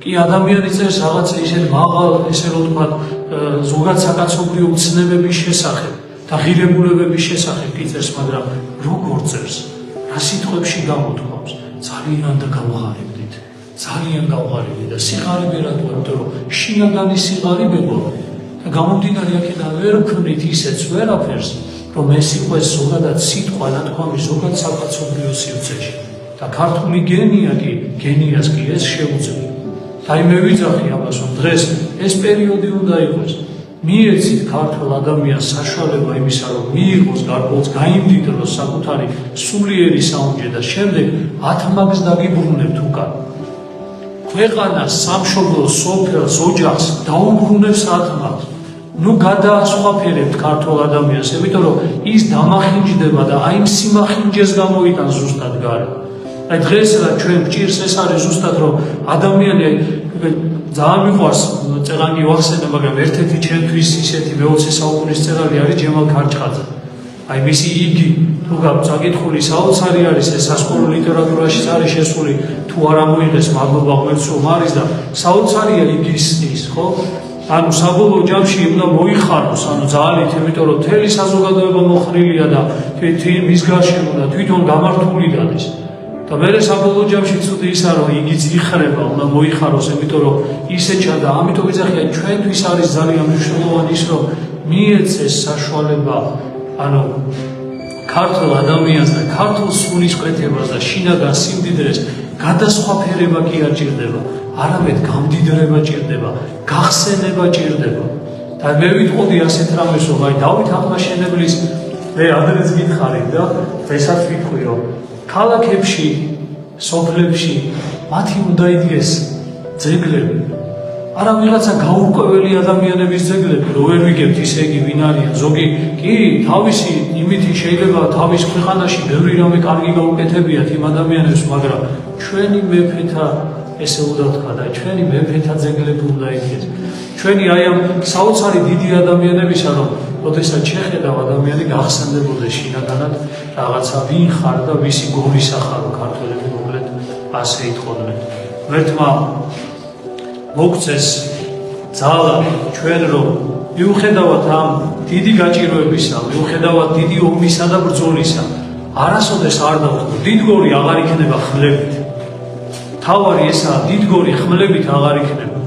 კი ადამიანი წერს რაღაცა ისეთ მაღალ, ესე რომ ვთქვათ, ზოგად საკაცობრიო ცნებების შესახებ და ღირებულებების შესახებ კი წერს, მაგრამ როგორ წერს, რა სიტყვებში გამოთქვამს, ძალიან და გავღარებდით, ძალიან გავღარებდით და სიღარიბე რატო, იმიტომ რომ შინაგანი სიღარიბე გვაქვს და გამომდინარე აქედან ვერ ვქმნით ისეც ვერაფერს, რომ ეს იყოს ზოგადად სიტყვა ნათქვამი ზოგად საკაცობრიო სივრცეში და ქართული გენიას კი ეს შეუძლია. და მე ვიძახი ამას, რომ დღეს ეს პერიოდი უნდა იყოს. მიეცით ქართულ ადამიანს საშუალება იმისა, რომ მიიღოს გარკვეულს, გაიმდიდროს საკუთარი სულიერი საუნჯე და შემდეგ ათმაგს დაგიბრუნებთ უკან. ქვეყანას, სამშობლოს, სოფელს, ოჯახს დაუბრუნებს ათმაგს. ნუ გადაასხვაფერებთ ქართულ ადამიანს, იმიტომ რომ ის დამახინჯდება და აი იმ სიმახინჯეს გამოიტანს ზუსტად გარე. აი დღეს რა ჩვენ გჭირს ეს არის ზუსტად რომ ადამიანი ძალიან მიყვარს წერანგი ვახსენე, მაგრამ ერთ-ერთი ჩემთვის ისეთი მე-20 საუკუნის წერალი არის ჯემალ ქარჩხაძე. აი მისი იგი თუ გაკითხული საოცარი არის, ეს სასკოლო ლიტერატურაშიც არის შესული, თუ არ ამოიღეს მადლობა ღმერთს რომ არის და საოცარია იგის ის, ხო? ანუ საბოლოო ჯამში უნდა მოიხაროს, ანუ ძალით, იმიტომ რომ მთელი საზოგადოება მოხრილია და მის გარშემო და თვითონ გამართული დადეს. და მერე საბოლოო ჯამში ცუდი ისაა, რომ იგიც იხრება, უნდა მოიხაროს, იმიტომ რომ ისეჩა და ამიტომ ვიძახია, ჩვენთვის არის ძალიან მნიშვნელოვანი ის, რომ მიეცეს საშუალება, ანუ ქართულ ადამიანს და ქართულ სულისკვეთებას და შინაგან სიმდიდრეს გადასხვაფერება კი არ ჭირდება, არამედ გამდიდრება ჭირდება, გახსენება ჭირდება. და მე ვიტყოდი ასეთ რამეს, რომ აი დავით აღმაშენებლის მე ადრეც გითხარით და დღესაც ვიტყვი, რომ ქალაქებში, სოფლებში მათი უნდა იდგეს ძეგლები. არა ვიღაცა გაურკვეველი ადამიანების ძეგლები, რო ვერ ვიგებთ ისე იგი ვინ არიან. ზოგი კი თავისი იმითი შეიძლება თავის ქვეყანაში ბევრი რამე კარგი გაუკეთებიათ იმ ადამიანებს, მაგრამ ჩვენი მეფეთა ესე უნდა თქვა და ჩვენი მეფეთა ძეგლები უნდა იდგეს. ჩვენი აი ამ საოცარი დიდი ადამიანებისა, რომ როდესაც შეხედავ ადამიანი გახსენდებოდეს შინაგანად რაღაცა ვინ ხარ და ვისი გორისა ხარო, ქართველები მოკლედ ასე იტყოდნენ. ღმერთმა მოგწეს ძალა ჩვენ რომ მიუხედავად ამ დიდი გაჭიროებისა, მიუხედავად დიდი ომისა და ბრძოლისა, არასოდეს არ დავთქვი, დიდგორი აღარ იქნება ხმლებით. თავარი ესაა, დიდგორი ხმლებით აღარ იქნება.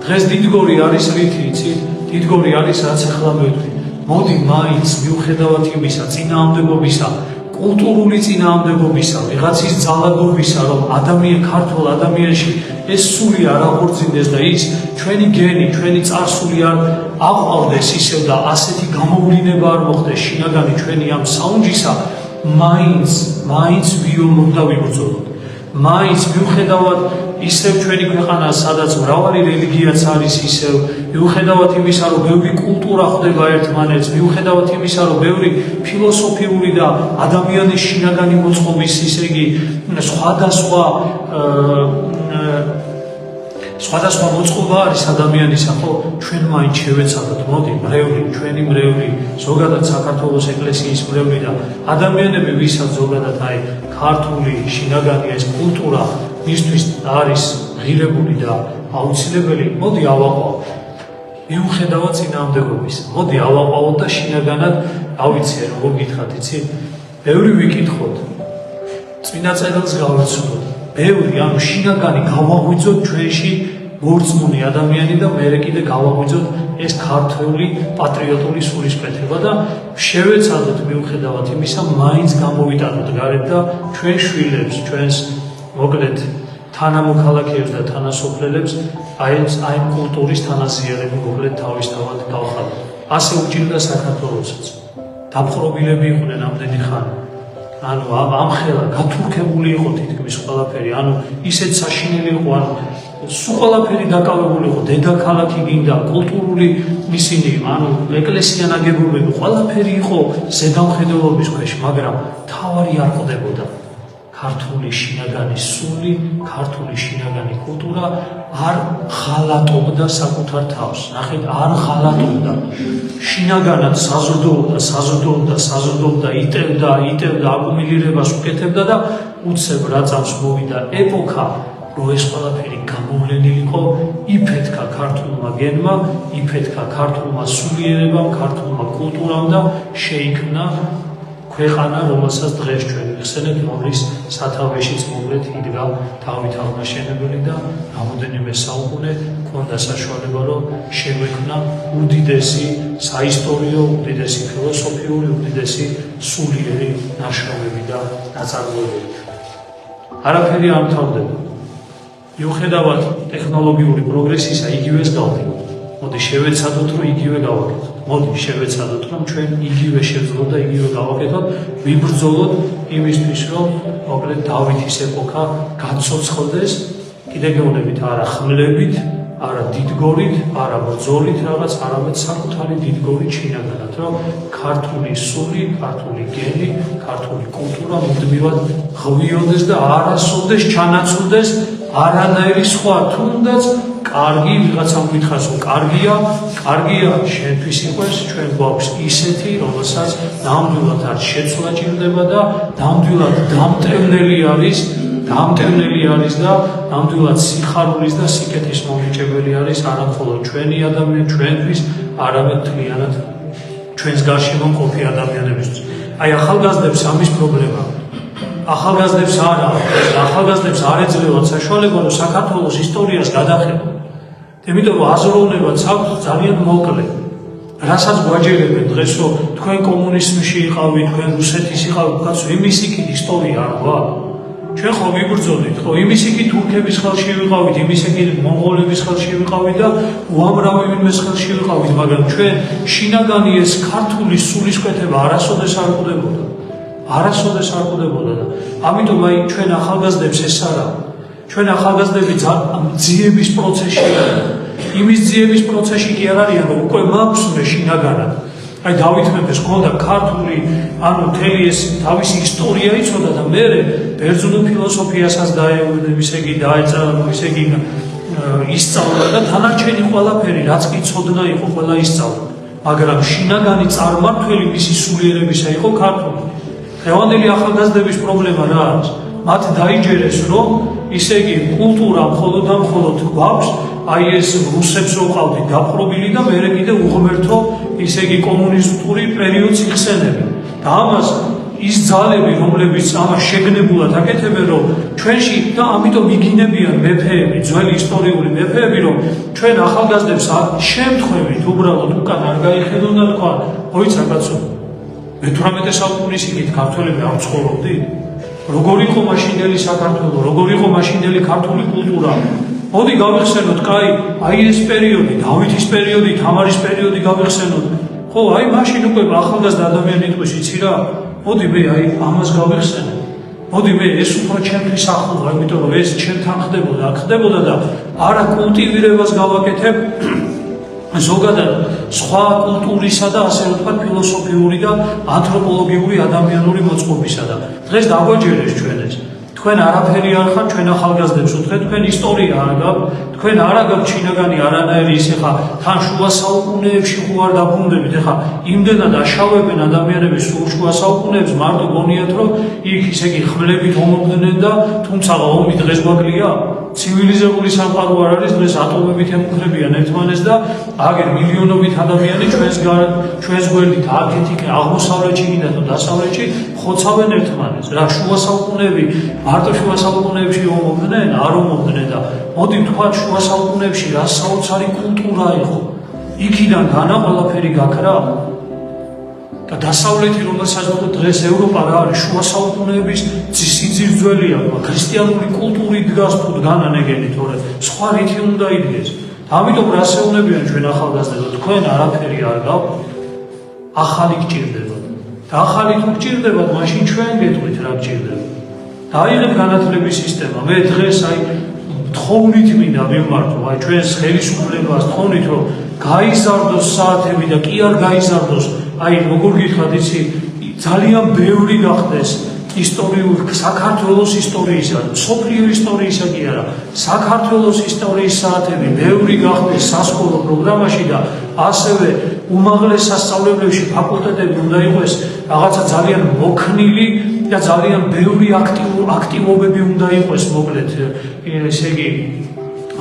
დღეს დიდგორი არის რითი, იცით? დიდგორი არის რაც ახლა მეთქვი. მოდი მაინც მიუხედავად იმისა, წინააღმდეგობისა, კულტურული წინააღმდეგობისა, ვიღაცის ძალადობისა, რომ ქართულ ადამიანში ეს სული არ აღორძინდეს და ის ჩვენი გენი, ჩვენი წარსული არ აყვავდეს ისევ და ასეთი გამოვლინება არ მოხდეს შინაგანი ჩვენი ამ საუნჯისა, მაინც ვიომ უნდა ვიბრძოლოთ. მაინც მიუხედავად ისევ ჩვენი ქვეყანა, სადაც მრავალი რელიგიაც არის ისევ, მიუხედავად იმისა, რომ ბევრი კულტურა ხვდება ერთმანეთს, მიუხედავად იმისა, რომ ბევრი ფილოსოფიური და ადამიანის შინაგანი მოწყობის, ისე იგი სხვადასხვა მოწყობა არის ადამიანისა, ხო, ჩვენ მაინც შევეცადოთ, მოდი, ჩვენი მრევლი, ზოგადად საქართველოს ეკლესიის მრევლი და ადამიანები, ვისაც ზოგადად აი ქართული შინაგანი ეს კულტურა მისთვის არის ღირებული და აუცილებელი, მოდი ავაყავოთ. მიუხედავად წინააღმდეგობისა, მოდი ავაყავოთ და შინაგანად ავიცე, როგორ გითხრათ, იცით? ბევრი ვიკითხოთ, წინა წერილს გავეცნოთ, ბევრი, ანუ შინაგანი გავაღვიძოთ ჩვენში მორწმუნე ადამიანი და მერე კიდე გავაღვიძოთ ეს ქართული პატრიოტული სულისკვეთება და შევეცადოთ მიუხედავად იმისა, მაინც გამოვიტანოთ გარეთ და ჩვენ შვილებს, ჩვენს მოკლედ თანამოქალაქეებს და თანასოფლელებს აი ამ კულტურის თანაზიარები მოკლედ თავისთავად გავხადოთ. ასე უჭირდა საქართველოსაც. დაპყრობილები იყვნენ ამდენი ხანი. ანუ ამ ხელა გათურქებული იყო თითქმის ყველაფერი, ანუ ისეთ საშინელი იყო, ანუ სულ ყველაფერი დაკავებული იყო, დედაქალაქი გინდა, კულტურული ისინი, ანუ ეკლესია ნაგებობები, ყველაფერი იყო ზედამხედველობის ქვეშ, მაგრამ თავარი არ ყდებოდა. ქართული შინაგანი სული, ქართული შინაგანი კულტურა არ ღალატობდა საკუთარ თავს. ნახეთ, არ ღალატობდა. შინაგანად საზრდოობდა, იტევდა, აკუმულირებას უკეთებდა და უცებ რა წამს მოვიდა ეპოქა, რომ ეს ყველაფერი გამოვლენილიყო, იფეთქა ქართულმა გენმა, იფეთქა ქართულმა სულიერებამ, ქართულმა კულტურამ და შეიქმნა ქვეყანა, რომელსაც დღეს ჩვენ ვიხსენებთ, რომლის სათავეშიც მოკლედ იდგა დავით აღმაშენებელი და რამოდენიმე საუკუნე ჰქონდა საშუალება, რომ შეგვექმნა უდიდესი საისტორიო, უდიდესი ფილოსოფიური, უდიდესი სულიერი ნაშრომები და ნაწარმოებები. არაფერი არ მთავრდება. მიუხედავად ტექნოლოგიური პროგრესისა, იგივეს გავდივართ. მოდი შევეცადოთ, რომ იგივე გავაკეთოთ. მოდი შევეცადოთ, რომ ჩვენ იგივე შევძლოთ და იგივე გავაკეთოთ, ვიბრძოლოთ იმისთვის, რომ მოკლედ დავითის ეპოქა გაცოცხლდეს, კიდე გეუბნებით, არა ხმლებით, არა დიდგორით, არა ბრძოლით რაღაც, არამედ საკუთარი დიდგორით შინაგანად, რომ ქართული სული, ქართული გენი, ქართული კულტურა მუდმივად ღვიოდეს და არასოდეს ჩანაცვლდეს არანაირი სხვა, თუნდაც კარგი ვიღაცამ გითხარს, რომ კარგია შენთვის იყოს, ჩვენ გვაქვს ისეთი, რომელსაც ნამდვილად არ შეცვლა ჭირდება და ნამდვილად დამტევნელი არის და ნამდვილად სიხარულის და სიკეთის მომიჭებელი არის არა მხოლოდ ჩვენი ადამიანი, ჩვენთვის, არამედ მთლიანად ჩვენს გარშემო მყოფი ადამიანებისთვის. აი ახალგაზრდებს ამის პრობლემა. ახალგაზრდებს არ ეძლევათ საშუალება, რომ საქართველოს ისტორიას გადახედონ. იმიტომ რომ აზროვნებაც აქვს ძალიან მოკლე. რასაც გვაჯერებენ დღეს, რომ თქვენ კომუნიზმში იყავით, თქვენ რუსეთის იყავით, კაცო, იმის იქით ისტორია არ გვაქვს. ჩვენ ხო ვიბრძოლით, ხო იმის იქით თურქების ხელში ვიყავით, იმის იქით მონღოლების ხელში ვიყავით და უამრავი ვინმეს ხელში ვიყავით, მაგრამ ჩვენ შინაგანი ეს ქართული სულისკვეთება არასოდეს არ ყვდებოდა. და ამიტომ აი ჩვენ ახალგაზრდებს ეს არა. ჩვენ ახალგაზრდები ძიების პროცესში არიან. იმის ძიების პროცესში კი არ არიან, რომ უკვე მაქვს შინაგანად. აი დავით მეფეს ჰქონდა ქართული, ანუ მთელი ეს თავისი ისტორია იცოდა და მე ბერძნულ ფილოსოფიასაც ისწავლა და დანარჩენი ყველაფერი, რაც კი ცოდნა იყო, ყველა ისწავლა. მაგრამ შინაგანი წარმართველი მისი სულიერებისა იყო ქართული. დღევანდელი ახალგაზრდების პრობლემა რა არის? მათ დაიჯერეს, რომ ისე იგი კულტურა მხოლოდ გვაქვს, აი ეს რუსებს რო ყავდით დაპყრობილი და მერე კიდე უღმერთო ისე იგი კომუნისტური პერიოდს იხსენებენ. და ამას ის ძალები, რომლებიც ამას შეგნებულად აკეთებენ, რომ ჩვენში და ამიტომ იგინებიან მეფეები, ძველი ისტორიული მეფეები, რომ ჩვენ ახალგაზრდებს შემთხვევით უბრალოდ უკან არ გაიხედონ და თქვა, ოიცა კაცო, მე-18 საუკუნის იქით ქართველები არ ცხოვრობდით? როგორ იყო მაშინდელი საქართველო, როგორ იყო მაშინდელი ქართული კულტურა? მოდი გავიხსენოთ, კაი, აი ეს პერიოდი, დავითის პერიოდი, თამარის პერიოდი გავიხსენოთ. ხო, აი მაშინ უკვე ახალგაზრდა ადამიანი თქვის, იცი რა? მოდი მე აი ამას გავიხსენებ. მოდი მე ეს უფრო ჩემთვის ახლოა, იმიტომ რომ ეს ჩემთან ხდებოდა და არა კულტივირებას გავაკეთებ ზოგადად სხვა კულტურისა და ასე ვთქვათ ფილოსოფიური და ანთროპოლოგიური ადამიანური მოწყობისა და დღეს დაგვაჯერეს ჩვენ ეს. თქვენ არაფერი არ ხართ, ჩვენ ახალგაზრდებს უთხრეთ, თქვენ ისტორია არ გაქვთ, თქვენ არ გაქვთ შინაგანი არანაირი ის ეხა თან შუა საუკუნეებში ხო არ დაბრუნდებით, ეხა იმდენად აშავებენ ადამიანების სულ შუა საუკუნეებს, მარტო გონიათ რომ იქ ისე იგი ხმლებით ომობდნენ და თუმცა ომი დღეს გვაკლია, ცივილიზებული სამყარო არ არის, დღეს ატომებით ემუქრებიან ერთმანეთს და აგერ მილიონობით ადამიანი ჩვენს გვერდით აქეთ აღმოსავლეთში და დასავლეთში ხოცავენ ერთმანეთს. რა შუა საუკუნეები მარტო შუა საუკუნეებში ომობდნენ, არ ომობდნენ და მოდი ვთქვათ შუა საუკუნეებში რა საოცარი კულტურა იყო. იქიდან განა ყველაფერი გაქრა. და დასავლეთი, რომელსაც დღეს ევროპა რა არის, შუა საუკუნეების სიძირძველია, ქრისტიანული კულტური დგას თუ დგანანეგენი, თორე სხვა რითი უნდა იდგეს. ამიტომ რას ეუბნებიან ჩვენ ახალგაზრდებს, თქვენ არაფერი არ გაქვთ, ახალი გჭირდებათ. და ახალი თუ გჭირდებათ, მაშინ ჩვენ გეტყვით რა გჭირდება. დაიღეთ განათლების სისტემა. მე დღეს თხოვნით მინდა ვიმართო, ჩვენს ხელისუფლებას თხოვნით, რომ გაიზარდოს საათები და კი არ გაიზარდოს, როგორ გითხრათ, იცი, ძალიან ბევრი გახდეს ისტორიული საქართველოს ისტორიისა, მსოფლიო ისტორიისა კი არა, საქართველოს ისტორიის საათები ბევრი გახდეს სასკოლო პროგრამაში და ასევე უმაღლეს სასწავლებლებში ფაკულტეტები უნდა იყოს რაღაცა ძალიან მოქნილი და ძალიან ბევრი აქტივობები უნდა იყოს, მოკლედ, ესე იგი,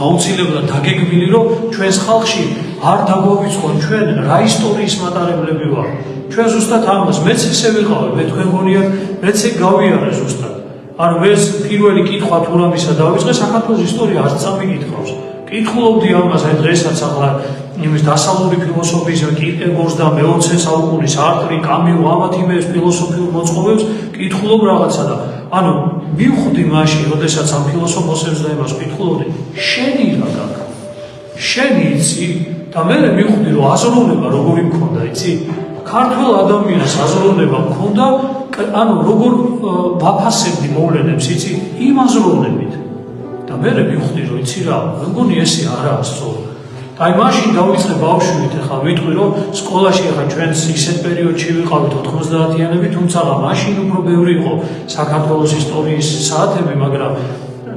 აუცილებლად დაგეგმილი, რომ ჩვენს ხალხში არ დაგვავიწყოთ ჩვენ რა ისტორიის მატარებლები ვარ. ჩვენ ზუსტად ამას, მეც ესე ვიყავი, მე თქვენ გონიათ, მეც ეგ გავიარე ზუსტად. ანუ ეს პირველი კითხვა თუ რამისა დავიწყე, საქართველოს ისტორია არც წამიგითხავს. კითხულობდი ამას, დღესაც ახლა იმის დასავლური ფილოსოფიის კირკეგორს და მე-20 საუკუნის არტრი, კამიუ, ამათ იმებს ფილოსოფიურ მოწყობებს კითხულობ რაღაცა და ანუ მივხვდი მაშინ, როდესაც ამ ფილოსოფოსებს და იმას კითხულობდი, შენი რა გაქვს? შენი იცი? და მე მივხვდი, რომ აზროვნება როგორი მქონდა, იცი? ქართველ ადამიანს აზროვნება მქონდა, ანუ როგორ ვაფასებდი მოვლენებს, იცი? იმ აზროვნებით. და მე მივხვდი, რომ იცი რა, მე მგონი ესე არაა სწორი. აი მაშინ დავიწყე ბავშვით, ახლა ვიტყვი, რომ სკოლაში ახლა ჩვენს ისეთ პერიოდში ვიყავით 90-იანები, თუმცა მაშინ უფრო ბევრი იყო საქართველოს ისტორიის საათები, მაგრამ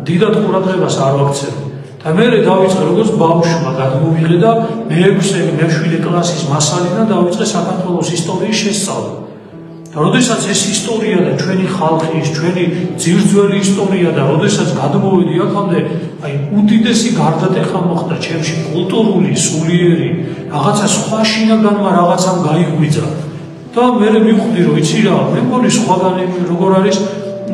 დიდად ყურადღებას არ ვაქცევდი. და მე დავიწყე როგორც ბავშვმა გადმოვიღე და მე-7 კლასის მასალიდან დავიწყე საქართველოს ისტორიის შესწავლა. და როდესაც ეს ისტორია და ჩვენი ხალხის, ჩვენი ძირძველი ისტორია და როდესაც გადმოვედი აქამდე, უდიდესი გარდატეხა მოხდა ჩემში კულტურული, სულიერი, რაღაცა სხვა შინაგანმა რაღაცამ გაიღვიძა. და მე მივხვდი, რომ იცი რა, მე მგონი სხვაგანი როგორ არის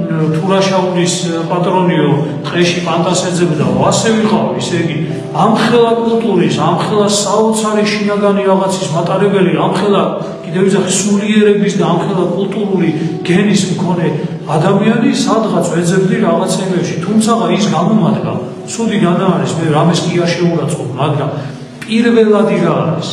თურაშაულის პატრონიო ტყეში პანტასეძები და ასე ვიყავ, ისე იგი ამხელა კულტურის, ამხელა საოცარი შინაგანი რაღაცის მატარებელი, ამხელა კიდევ ვიზახი სულიერების და ამხელა კულტურული გენის მქონე ადამიანი სადღაც ვეძებდი რაღაცა იმებში, თუმცა ის გამომადგა, ცუდი განა არის, მე რამეს კი არ შეურაცხყოფ, მაგრამ პირველადი რა არის,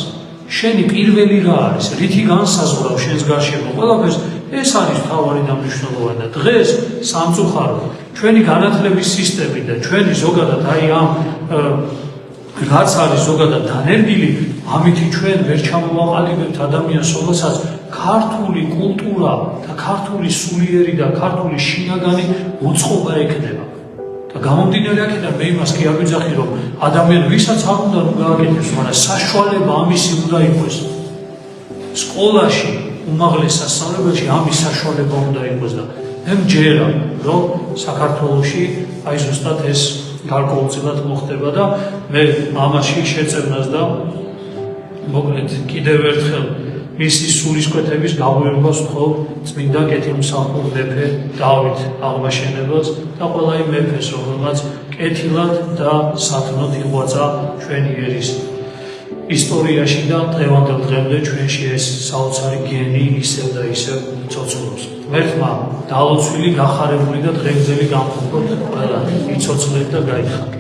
შენი პირველი რა არის, რითი განსაზღვრავ შენს გარშემო ყველაფერს, ეს არის მთავარი და მნიშვნელოვანი და დღეს სამწუხაროდ ჩვენი განათლების სისტემი და ჩვენი ზოგადად ამ რაც არის ზოგადად დანერგილი, ამითი ჩვენ ვერ ჩამოვაყალიბებთ ადამიანს, რომელსაც ქართული კულტურა და ქართული სულიერი და ქართული შინაგანი უწყობა ექნება. და გამომდინარე აქედან მე იმას კი არ ვიძახი, რომ ადამიანი ვისაც არ უნდა რომ გააკეთებს, მაგრამ საშუალება ამისი უნდა იყოს. სკოლაში უმაღლეს სასწავლებელში ამის საშუალება უნდა იყოს და მე მჯერა, რომ საქართველოში ზუსტად ეს გარკვეულწილად მოხდება და მე ამაში შეწევნას და მოკლედ კიდევ ერთხელ მისი სულისკვეთების გაღვივებას ვთხოვ წმინდა კეთილმსახურ მეფე დავით აღმაშენებელს და ყველა იმ მეფეს, რომელმაც კეთილად და სათნოდ იღვაწა ჩვენი ერის ისტორიაში და დღევანდელ დღემდე ჩვენში ეს საოცარი გენი ისევ და ისევ ცოცხლობს. ღმერთმა დალოცვილი, გახარებული და დღეგრძელი გამყოფოთ ყველა იცოცხლეთ და გაიხაროთ.